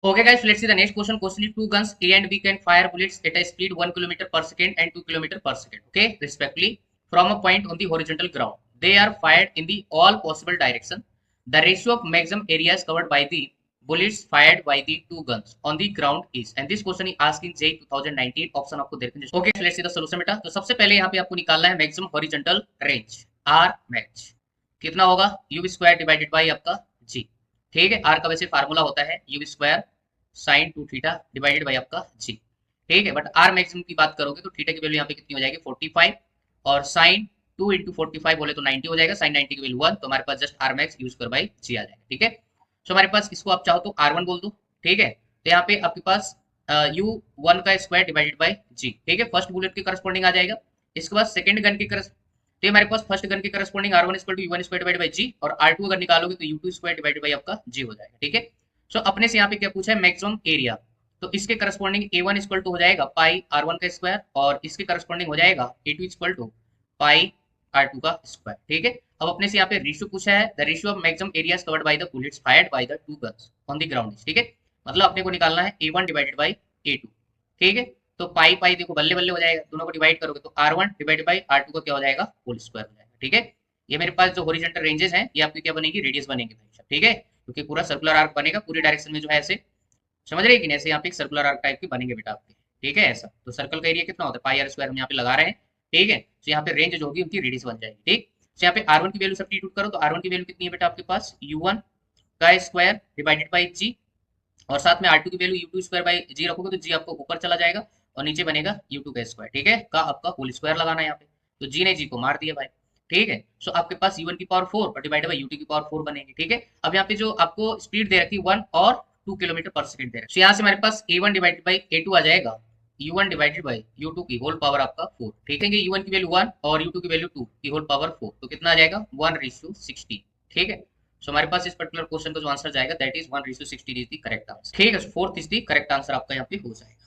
Okay, guys, let's see the next question. Question is two guns A and B can fire bullets at a speed 1 kilometer per second and 2 kilometer per second. Okay, respectively, from a point on the horizontal ground. They are fired in the all possible direction. The ratio of maximum areas covered by the bullets fired by the two guns on the ground is. And this question is asked in JEE 2019. Option आपको देखने हैं. Okay, so let's see the solution बेटा. तो सबसे पहले यहाँ पे आपको निकालना है maximum horizontal range R max. कितना होगा U square divided by आपका G. ठीक है, आर का वैसे फार्मूला होता है you square sine 2 theta divided by आपका जी. ठीक है, बट आर मैक्सिमम की बात करोगे तो थीटा की वैल्यू यहाँ पे कितनी हो जाएगी 45 और साइन 2 इंटू 45 बोले तो 90 हो जाएगा. साइन 90 की वैल्यू 1, तो हमारे पास जस्ट आर मैक्स यूज कर बाई जी आ जाएगा. ठीक है, सो हमारे पास इसको आप चाहो तो R1 बोल दो. ठीक है, तो यहाँ पे आपके पास U1 का स्क्वायर डिवाइडेड बाई जी. ठीक है, फर्स्ट बुलेट के करस्पॉन्डिंग आ जाएगा. इसके बाद सेकंड गन के तो हमारे पास फर्स्ट गन के corresponding R1 equal to U1 square divided by G और R2 अगर निकालोगे तो U2 स्क्वायर डिवाइडेड बाय आपका G हो जाएगा. ठीक है, सो अपने से यहाँ पे क्या पूछा है मैक्सिमम एरिया, तो इसके करस्पॉन्डिंग A1 इक्वल टू हो जाएगा पाई R1 का स्क्वायर और इसके करस्पॉन्डिंग हो जाएगा A2 equal to pi R2 का स्क्वायर. ठीक है, अब अपने से यहाँ पे रेशियो पूछा है the ratio of maximum areas covered by the bullets fired by the two guns on the ground. ठीक है, मतलब अपने को निकालना है A1 डिवाइडेड बाय A2. ठीक है, तो पाई पाई देखो बल्ले बल्ले हो जाएगा, दोनों को डिवाइड करोगे तो R1 डिवाइडेड बाय R2 का क्या हो जाएगा होल स्क्वायर हो जाएगा. ठीक है, ये मेरे पास जो हॉरिजॉन्टल रेंजेस हैं ये आपकी क्या बनेगी रेडियस बनेंगे भाई. ठीक है, क्योंकि पूरा सर्कुलर आर्क बनेगा पूरी डायरेक्शन में जो है ऐसे, समझ रहे हैं कि नहीं, ऐसे यहाँ पे एक सर्कुलर आर्क टाइप के बनेंगे बेटा आपके. ठीक है, ऐसा तो सर्कल का एरिया कितना होता है पाई आर स्क्वायर हम यहाँ पे लगा रहे हैं. ठीक है, तो यहाँ पे रेंज जो होगी उनकी रेडियस बन जाएगी. ठीक, तो यहाँ पे R1 की वैल्यू सब्स्टिट्यूट करो तो R1 की वैल्यू कितनी है बेटा आपके पास U1 का स्क्वायर डिवाइडेड बाई G और साथ में R2 की value U2 square by G रखोगे तो G आपको ऊपर चला जाएगा और नीचे बनेगा U2 का स्क्वायर. ठीक है, का आपका होल स्क्वायर लगाना है यहाँ पे, तो G ने G को मार दिया भाई. ठीक है, सो आपके पास U1 की पावर 4 और डिवाइडेड बाई U2 की पावर 4 बनेगी. ठीक है, अब यहाँ पे जो आपको स्पीड दे रखी है 1 और 2 किलोमीटर पर सेकंड दे रहा है, तो यहाँ से हमारे पास A1 डिवाइडेड बाई A2 आ जाएगा U1 डिवाइडेड बाई U2 की होल पावर आपका 4. ठीक है, U1 की वैल्यू 1 और U2 की वैल्यू 2 की होल पावर 4, तो कितना आ जाएगा 1:60. ठीक है, सो हमारे पास इस पर्टिकुलर क्वेश्चन का जो आंसर जाएगा that is 1:60 is the correct answer. ठीक है, fourth is the correct answer आपका यहाँ पे हो जाएगा.